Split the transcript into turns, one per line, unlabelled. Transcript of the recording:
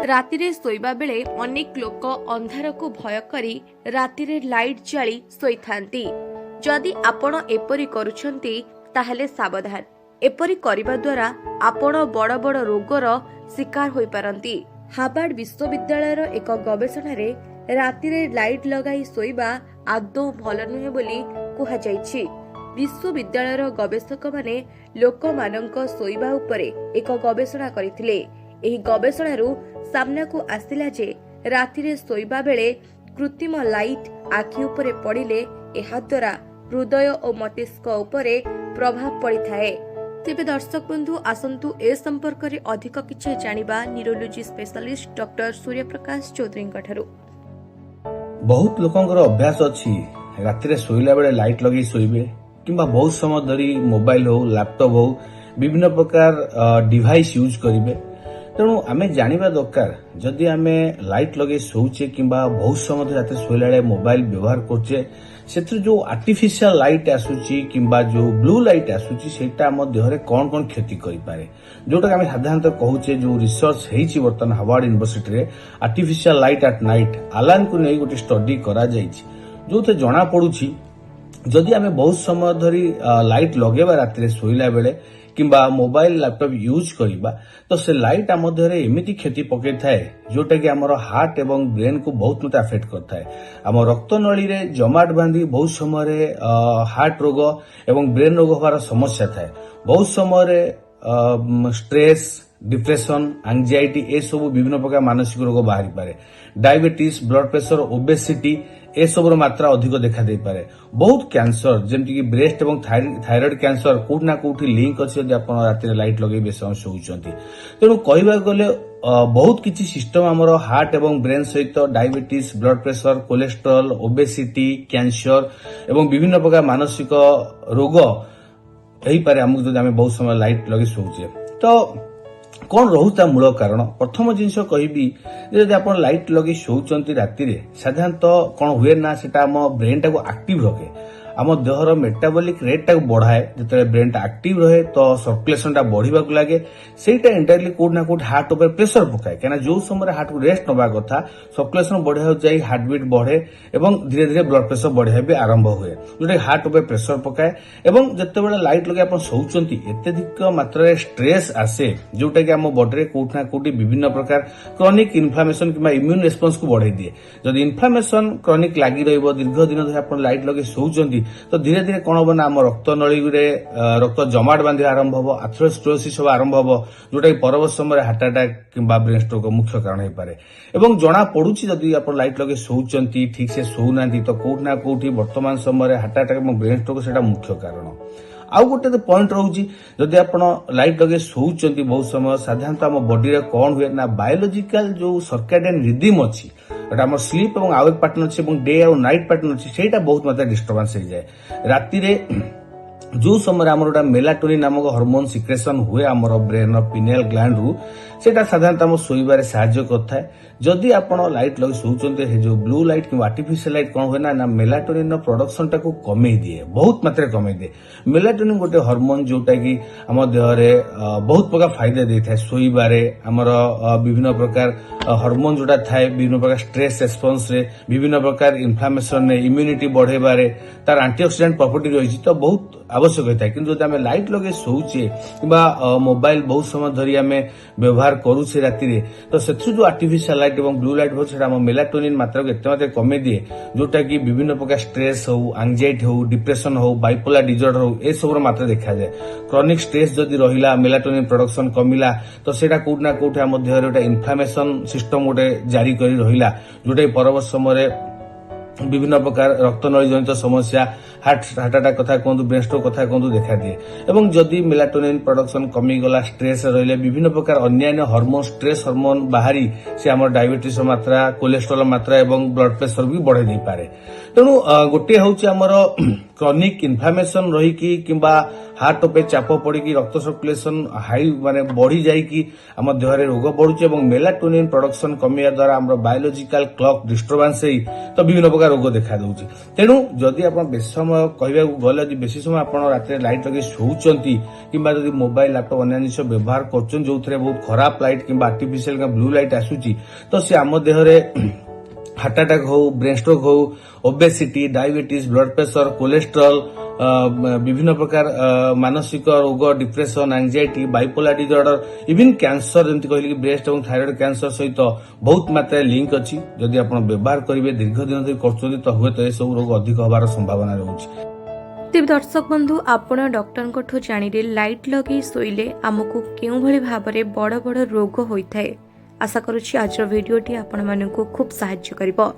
ରାତିରେ ଶୋଇବା ବେଳେ ଅନେକ ଲୋକ ଅନ୍ଧାରକୁ ଭୟ କରି ରାତିରେ ଲାଇଟ୍ ଜାଳି ଶୋଇଥାନ୍ତି। ଯଦି ଆପଣ ଏପରି କରୁଛନ୍ତି ତାହେଲେ ସାବଧାନ। ଏପରି କରିବା ଦ୍ୱାରା ଆପଣ ବଡ଼ ବଡ଼ ରୋଗର ଶିକାର ହୋଇପାରନ୍ତି। ହାର୍ଭାର୍ଡ ବିଶ୍ୱବିଦ୍ୟାଳୟର ଏକ ଗବେଷଣାରେ ରାତିରେ ଲାଇଟ୍ ଲଗାଇ ଶୋଇବା ଆଦୌ ଭଲ ନୁହେଁ ବୋଲି କୁହାଯାଇଛି। ବିଶ୍ୱବିଦ୍ୟାଳୟର ଗବେଷକମାନେ ଲୋକମାନଙ୍କ ଶୋଇବା ଉପରେ ଏକ ଗବେଷଣା କରିଥିଲେ। ଏହି ଗବେଷଣାରୁ ସାମ୍ନାକୁ ଆସିଲା ଯେ ରାତିରେ ଶୋଇବା ବେଳେ କୃତ୍ରିମ ଲାଇଟ୍ ଆଖି ଉପରେ ପଡ଼ିଲେ ଏହାଦ୍ୱାରା ହୃଦୟ ଓ ମସ୍ତିଷ୍କ ଉପରେ ପ୍ରଭାବ ପଡ଼ିଥାଏ। ତେବେ ଦର୍ଶକ ବନ୍ଧୁ ଆସନ୍ତୁ ଏ ସମ୍ପର୍କରେ ଅଧିକ କିଛି ଜାଣିବା ନ୍ୟୁରୋଲୋଜି ସ୍ପେଶାଲିଷ୍ଟ ଡକ୍ଟର ସୂର୍ଯ୍ୟପ୍ରକାଶ ଚୌଧୁରୀଙ୍କ ଠାରୁ।
ବହୁତ ଲୋକଙ୍କର ଅଭ୍ୟାସ ଅଛି ରାତିରେ ଶୋଇଲା ବେଳେ ଲାଇଟ୍ ଲଗେଇ ଶୋଇବେ କିମ୍ବା ବହୁତ ସମୟ ଧରି ମୋବାଇଲ ହଉ ଲ୍ୟାପଟପ୍ ହଉ ବିଭିନ୍ନ ପ୍ରକାର ଡିଭାଇସ୍ ୟୁଜ୍ କରିବେ। ତେଣୁ ଆମେ ଜାଣିବା ଦରକାର ଯଦି ଆମେ ଲାଇଟ୍ ଲଗେଇ ଶୋଉଛେ କିମ୍ବା ବହୁତ ସମୟ ଧରି ରାତିରେ ଶୋଇଲା ବେଳେ ମୋବାଇଲ ବ୍ୟବହାର କରୁଛେ ସେଥିରୁ ଯୋଉ ଆର୍ଟିଫିସିଆଲ ଲାଇଟ୍ ଆସୁଛି କିମ୍ବା ଯୋଉ ବ୍ଲୁ ଲାଇଟ୍ ଆସୁଛି ସେଇଟା ଆମ ଦେହରେ କଣ କଣ କ୍ଷତି କରିପାରେ, ଯୋଉଟାକି ଆମେ ସାଧାରଣତଃ କହୁଛେ ଯୋଉ ରିସର୍ଚ୍ଚ ହେଇଛି ବର୍ତ୍ତମାନ ହାର୍ଭାର୍ଡ ୟୁନିଭର୍ସିଟିରେ ଆର୍ଟିଫିସିଆଲ ଲାଇଟ୍ ଆଟ୍ ନାଇଟ୍ ଆଲାନକୁ ନେଇ ଗୋଟେ ଷ୍ଟଡି କରାଯାଇଛି ଯୋଉଥିରେ ଜଣା ପଡୁଛି ଯଦି ଆମେ ବହୁତ ସମୟ ଧରି ଲାଇଟ୍ ଲଗେଇବା ରାତିରେ ଶୋଇଲା ବେଳେ କିମ୍ବା ମୋବାଇଲ ଲ୍ୟାପଟପ୍ ୟୁଜ୍ କରିବା ତ ସେ ଲାଇଟ୍ ଆମ ଦେହରେ ଏମିତି କ୍ଷତି ପକାଇଥାଏ ଯୋଉଟାକି ଆମର ହାର୍ଟ ଏବଂ ବ୍ରେନ୍କୁ ବହୁତ ମାତ୍ରା ଆଫେକ୍ଟ କରିଥାଏ। ଆମ ରକ୍ତନଳୀରେ ଜମାଟ ବାନ୍ଧି ବହୁତ ସମୟରେ ହାର୍ଟ ରୋଗ ଏବଂ ବ୍ରେନ୍ ରୋଗ ହେବାର ସମସ୍ୟା ଥାଏ। ବହୁତ ସମୟରେ ଷ୍ଟ୍ରେସ୍, ଡିପ୍ରେସନ, ଆଂଜାଇଟି ଏସବୁ ବିଭିନ୍ନ ପ୍ରକାର ମାନସିକ ରୋଗ ବାହାରିପାରେ। ଡାଇବେଟିସ୍, ବ୍ଲଡ୍ ପ୍ରେସର, ଓବେସିଟି ଏସବୁର ମାତ୍ରା ଅଧିକ ଦେଖାଦେଇପାରେ। ବହୁତ କ୍ୟାନ୍ସର ଯେମିତିକି ବ୍ରେଷ୍ଟ ଏବଂ ଥାଇରଏଡ୍ କ୍ୟାନ୍ସର କୋଉଠି ନା କୋଉଠି ଲିଙ୍କ ଅଛି ଯଦି ଆପଣ ରାତିରେ ଲାଇଟ୍ ଲଗେଇ ବେଶୀ ସମୟ ଶୋଉଛନ୍ତି। ତେଣୁ କହିବାକୁ ଗଲେ ବହୁତ କିଛି ସିଷ୍ଟମ ଆମର ହାର୍ଟ ଏବଂ ବ୍ରେନ୍ ସହିତ diabetes, blood pressure, cholesterol, obesity, cancer ଏବଂ ବିଭିନ୍ନ ପ୍ରକାର ମାନସିକ ରୋଗ ହେଇପାରେ ଆମକୁ ଯଦି ଆମେ ବହୁତ ସମୟ ଲାଇଟ୍ ଲଗେଇ ଶୋଉଛେ। ତ କଣ ରହୁଛି ତା ମୂଳ କାରଣ? ପ୍ରଥମ ଜିନିଷ କହିବି ଯଦି ଆପଣ ଲାଇଟ୍ ଲଗେଇ ଶୋଉଛନ୍ତି ରାତିରେ ସାଧାରଣତଃ କଣ ହୁଏ ନା ସେଟା ଆମ ବ୍ରେନ୍ ଟାକୁ ଆକ୍ଟିଭ ରଖେ, ଆମ ଦେହର ମେଟାବଲିକ ରେଟ୍ ଟାକୁ ବଢାଏ। ଯେତେବେଳେ ବ୍ରେନ୍ ଟା ଆକ୍ଟିଭ ରହେ ତ ସର୍କୁଲେସନ ଟା ବଢିବାକୁ ଲାଗେ, ସେଇଟା ଇନଡାଇରେକ୍ଟଲି କୋଉଠି ନା କୋଉଠି ହାର୍ଟ ଉପରେ ପ୍ରେସର ପକାଏ। କାହିଁକିନା ଯୋଉ ସମୟରେ ହାର୍ଟକୁ ରେଷ୍ଟ ନେବା କଥା ସର୍କୁଲେସନ ବଢିବାକୁ ଯାଇ ହାର୍ଟ ବିଟ୍ ବଢେ ଏବଂ ଧୀରେ ଧୀରେ ବ୍ଲଡ୍ ପ୍ରେସର ବଢିବା ବି ଆରମ୍ଭ ହୁଏ ଯୋଉଟା ହାର୍ଟ ଉପରେ ପ୍ରେସର ପକାଏ। ଏବଂ ଯେତେବେଳେ ଲାଇଟ୍ ଲଗେଇ ଆପଣ ଶୋଉଛନ୍ତି ଅତ୍ୟଧିକ ମାତ୍ରାରେ ଷ୍ଟ୍ରେସ୍ ଆସେ ଯୋଉଟା କି ଆମ ବଡିରେ କୋଉଠି ନା କୋଉଠି ବିଭିନ୍ନ ପ୍ରକାର କ୍ରନିକ ଇନଫ୍ଲାମେସନ କିମ୍ବା ଇମ୍ୟୁନ ରେସ୍ପନ୍ସକୁ ବଢେଇ ଦିଏ। ଯଦି ଇନଫ୍ଲାମେସନ କ୍ରନିକ ଲାଗି ରହିବ ଦୀର୍ଘ ଦିନ ଧରି ଆପଣ ଲାଇଟ୍ ଲଗେଇ ଶୋଉଛନ୍ତି ତ ଧୀରେ ଧୀରେ କଣ ହବ ନା ଆମ ରକ୍ତନଳୀରେ ରକ୍ତ ଜମାଟ ବାନ୍ଧିବା ଆରମ୍ଭ ହବ, ଆଥେରୋସ୍କ୍ଲେରୋସିସ୍ ହବା ଆରମ୍ଭ ହବ ଯୋଉଟା କି ପରବର୍ତ୍ତୀ ସମୟରେ ହାର୍ଟ ଆଟାକ କିମ୍ବା ବ୍ରେନ୍ ଷ୍ଟ୍ରୋକ ମୁଖ୍ୟ କାରଣ ହେଇପାରେ। ଏବଂ ଜଣା ପଡୁଛି ଯଦି ଆପଣ ଲାଇଟ୍ ଲଗେଇ ଶୋଉଛନ୍ତି ଠିକ ସେ ଶୋଉନାହାନ୍ତି ତ କୋଉଠି ନା କୋଉଠି ବର୍ତ୍ତମାନ ସମୟରେ ହାର୍ଟ ଆଟାକ ଏବଂ ବ୍ରେନ୍ ଷ୍ଟ୍ରୋକ ସେଇଟା ମୁଖ୍ୟ କାରଣ। ଆଉ ଗୋଟେ ପଏଣ୍ଟ ରହୁଛି ଯଦି ଆପଣ ଲାଇଟ୍ ଲଗେଇ ଶୋଉଛନ୍ତି ବହୁତ ସମୟ ସାଧାରଣତଃ ଆମ ବଡିରେ କଣ ହୁଏ ନା ବାୟୋଲୋଜିକାଲ ଯୋଉ ସର୍କାଡିଆନ ରିଦିମ ଅଛି ଏଟା ଆମର ସ୍ଲିପ ଏବଂ ଆୱେକ୍ ପ୍ୟାଟର୍ନ ଅଛି ଏବଂ ଡେ ଆଉ ନାଇଟ୍ ପ୍ୟାଟର୍ନ ଅଛି ସେଇଟା ବହୁତ ମାତ୍ରାରେ ଡିଷ୍ଟର୍ବାନ୍ସ ହେଇଯାଏ। ରାତିରେ ଯୋଉ ସମୟରେ ଆମର ଗୋଟେ ମେଲାଟୋନିନ୍ ନାମକ ହରମୋନ ସିକ୍ରେସନ ହୁଏ ଆମର ବ୍ରେନ୍ ପିନିଆଲ ଗ୍ଲାଣ୍ଡରୁ ସେଇଟା ସାଧାରଣତଃ ଆମ ଶୋଇବାରେ ସାହାଯ୍ୟ କରିଥାଏ। ଯଦି ଆପଣ ଲାଇଟ୍ ଲଗେଇ ଶୋଉଛନ୍ତି ଯୋଉ ବ୍ଲୁ ଲାଇଟ୍ କିମ୍ବା ଆର୍ଟିଫିସିଆଲ ଲାଇଟ୍ କଣ ହୁଏ ନା ମେଲାଟୋନିନ୍ର ପ୍ରଡକ୍ସନ ଟାକୁ କମେଇ ଦିଏ, ବହୁତ ମାତ୍ରାରେ କମେଇ ଦିଏ। ମେଲାଟୋନିନ୍ ଗୋଟେ ହରମୋନ ଯୋଉଟା କି ଆମ ଦେହରେ ବହୁତ ପ୍ରକାର ଫାଇଦା ଦେଇଥାଏ ଶୋଇବାରେ। ଆମର ବିଭିନ୍ନ ପ୍ରକାର ହରମୋନ ଯୋଉଟା ଥାଏ ବିଭିନ୍ନ ପ୍ରକାର ଷ୍ଟ୍ରେସ୍ ରେସ୍ପନ୍ସରେ, ବିଭିନ୍ନ ପ୍ରକାର ଇନଫ୍ଲାମେସନରେ, ଇମ୍ୟୁନିଟି ବଢେଇବାରେ ତାର ଆଣ୍ଟିଅକ୍ସିଡାଣ୍ଟ ପ୍ରପର୍ଟି ରହିଛି ତ ବହୁତ ଆବଶ୍ୟକ ହୋଇଥାଏ। କିନ୍ତୁ ଯଦି ଆମେ ଲାଇଟ୍ ଲଗେଇ ଶୋଉଛେ କିମ୍ବା ମୋବାଇଲ ବହୁତ ସମୟ ଧରି ଆମେ ବ୍ୟବହାର କରୁଛେ ରାତିରେ ତ ସେଥିରୁ ଯୋଉ ଆର୍ଟିଫିସିଆଲ ଲାଇଟ୍ ଏବଂ ବ୍ଲୁ ଲାଇଟ୍ ହଉଛି ସେଟା ଆମ ମେଲାଟୋନିନ୍ ମାତ୍ରାକୁ ଏତେ ମାତ୍ରାରେ କମେଇ ଦିଏ ଯୋଉଟା କି ବିଭିନ୍ନ ପ୍ରକାର ଷ୍ଟ୍ରେସ୍ ହଉ, ଆଂଜାଇଟି ହଉ, ଡିପ୍ରେସନ ହଉ, ବାଇପୋଲାର ଡିଜର୍ଡର ହଉ ଏସବୁର ମାତ୍ରା ଦେଖାଯାଏ। କ୍ରନିକ ଷ୍ଟ୍ରେସ୍ ଯଦି ରହିଲା ମେଲାଟୋନିନ୍ ପ୍ରଡକ୍ସନ କମିଲା ତ ସେଇଟା କୋଉଠି ନା କୋଉଠି ଆମ ଦେହରେ ଗୋଟେ ଇନଫ୍ଲାମେସନ ସିଷ୍ଟମ ଗୋଟେ ଜାରି କରି ରହିଲା ଯୋଉଟା କି ପରବର୍ତ୍ତୀ ସମୟରେ ବିଭିନ୍ନ ପ୍ରକାର ରକ୍ତନଳୀ ଜନିତ ସମସ୍ୟା, ହାର୍ଟ ଆଟାକ କଥା କୁହନ୍ତୁ, ବ୍ରେନ୍ ଷ୍ଟ୍ରୋକ କଥା କୁହନ୍ତୁ ଦେଖାଦିଏ। ଏବଂ ଯଦି ମେଲାଟୋନିନ୍ ପ୍ରଡକ୍ସନ କମିଗଲା, ଷ୍ଟ୍ରେସ୍ ରହିଲେ ବିଭିନ୍ନ ପ୍ରକାର ଅନ୍ୟାନ୍ୟ ହରମୋନ ଷ୍ଟ୍ରେସ୍ ହରମୋନ ବାହାରି ସେ ଆମର ଡାଇବେଟିସ୍ର ମାତ୍ରା, କୋଲେଷ୍ଟ୍ରଲ ମାତ୍ରା ଏବଂ ବ୍ଲଡ୍ ପ୍ରେସର ବି ବଢେଇ ଦେଇପାରେ। ତେଣୁ ଗୋଟିଏ ହଉଛି ଆମର କ୍ରନିକ ଇନଫ୍ଲାମେସନ ରହିକି କିମ୍ବା ହାର୍ଟ ଉପରେ ଚାପ ପଡିକି ରକ୍ତ सर्कुलेशन हाई माने बढ़ी जाइकी आम देहरे रोग बढ़ुचे और मेलाटोनिन प्रोडक्शन कमिया द्वारा आम बायोलोजिकल क्लॉक डिस्टर्बेंस होई तो विभिन्न प्रकार रोग देखा दउची। तेणु जदि आप बेसी समय कहबा गले जदि बेसी समय आप रात लाइट लगे शोचंती किंबा जदि मोबाइल लैपटॉप अन्य जिनिस व्यवहार करछन जो बहुत खराब लाइट किंबा आर्टिफिशियल ब्लू लाइट आसुची तो से आम देहरे हार्ट अटैक हो ब्रेन स्ट्रोक हो obesity diabetes blood pressure cholesterol विभिन्न प्रकार मानसिक रोग depression anxiety bipolar disorder even cancer जमती कहली ब्रेस्ट और थायराइड कैंसर सहित बहुत मात्रा लिंक अच्छी जदि आप व्यवहार करेंगे दीर्घ दिन धरी कर तो हुए तो यह रोग अधिक हबार संभावना रही।
तेज दर्शक बंधु आपण डॉक्टर जानिले लाइट लगे शोइले आमको केउं भली भाबरे बड़ बड़ रोग होइथाय। आशा करूछि आज वीडियोटी आपण मानकु खूब सहाय्य करिवो।